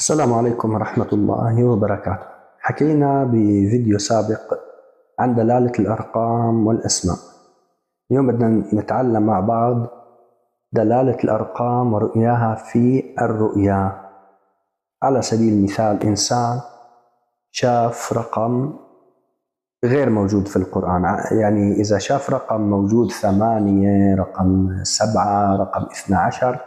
السلام عليكم ورحمة الله وبركاته. حكينا بفيديو سابق عن دلالة الأرقام والأسماء. اليوم بدنا نتعلم مع بعض دلالة الأرقام ورؤياها في الرؤيا. على سبيل المثال، إنسان شاف رقم غير موجود في القرآن، يعني إذا شاف رقم موجود 8، رقم 7، رقم 12،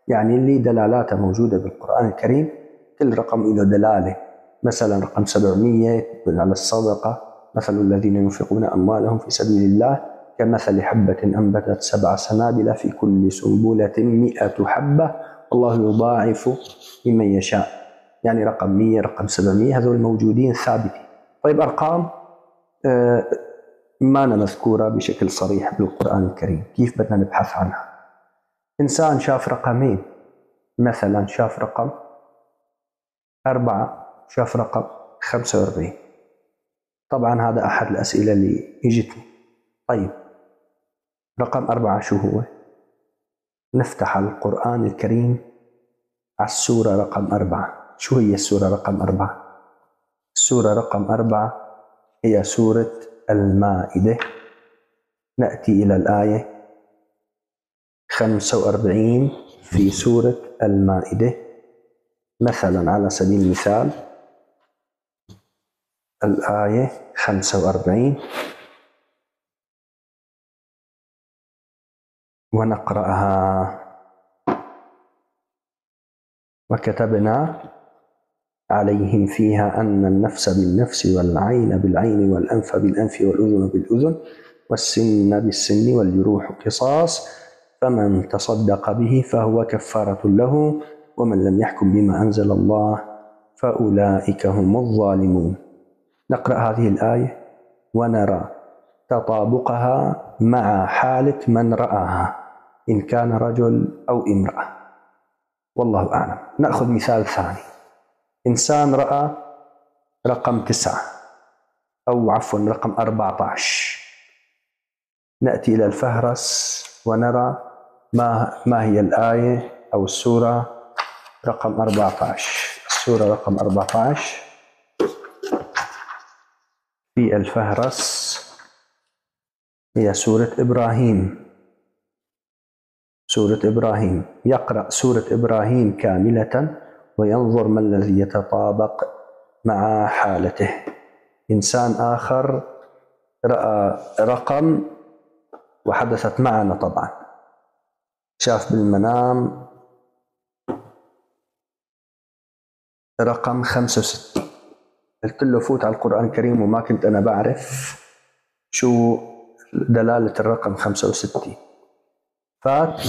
يعني اللي دلالاته موجودة بالقرآن الكريم. كل رقم له دلالة. مثلا رقم 700 يدل على الصدقة، مثل الذين ينفقون أموالهم في سبيل الله كمثل حبة أنبتت 7 سنابل في كل سنبلة 100 حبة والله يضاعف لمن يشاء. يعني رقم 100، رقم 700، هذول موجودين ثابتين. طيب أرقام ما مذكورة بشكل صريح بالقرآن الكريم، كيف بدنا نبحث عنها؟ إنسان شاف رقمين، مثلا شاف رقم 4، شاف رقم 45. طبعا هذا أحد الأسئلة اللي اجتني. طيب رقم 4 شو هو؟ نفتح القرآن الكريم على السورة رقم 4. شو هي السورة رقم 4؟ السورة رقم 4 هي سورة المائدة. نأتي إلى الآية 45 في سورة المائدة. مثلا على سبيل المثال الآية 45 ونقرأها: وكتبنا عليهم فيها أن النفس بالنفس والعين بالعين والأنف بالأنف والأذن بالأذن والسن بالسن والجروح قصاص فمن تصدق به فهو كفارة له ومن لم يحكم بما أنزل الله فأولئك هم الظالمون. نقرأ هذه الآية ونرى تطابقها مع حالة من رآها، إن كان رجل أو امرأة، والله أعلم. نأخذ مثال ثاني. إنسان رأى رقم 9 أو عفوا رقم 14. نأتي إلى الفهرس ونرى ما هي الآية أو السورة رقم 14. السورة رقم 14 في الفهرس هي سورة إبراهيم. سورة إبراهيم. يقرأ سورة إبراهيم كاملة وينظر ما الذي يتطابق مع حالته. إنسان آخر رأى رقم وحدثت معنا طبعا، شاف بالمنام رقم 65. قلت له فوت على القرآن الكريم وما كنت أنا بعرف شو دلالة الرقم 65. فات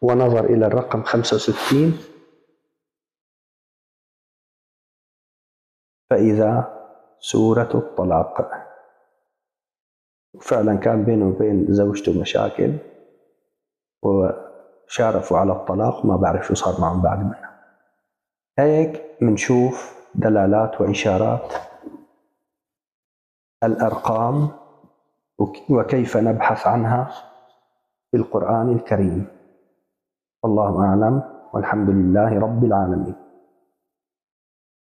ونظر إلى الرقم 65 فإذا سورة الطلاق. وفعلا كان بينه وبين زوجته مشاكل وشارفوا على الطلاق، ما بعرف شو صار معهم بعد منها. هيك منشوف دلالات وإشارات الأرقام وكيف نبحث عنها في القرآن الكريم. والله أعلم، والحمد لله رب العالمين.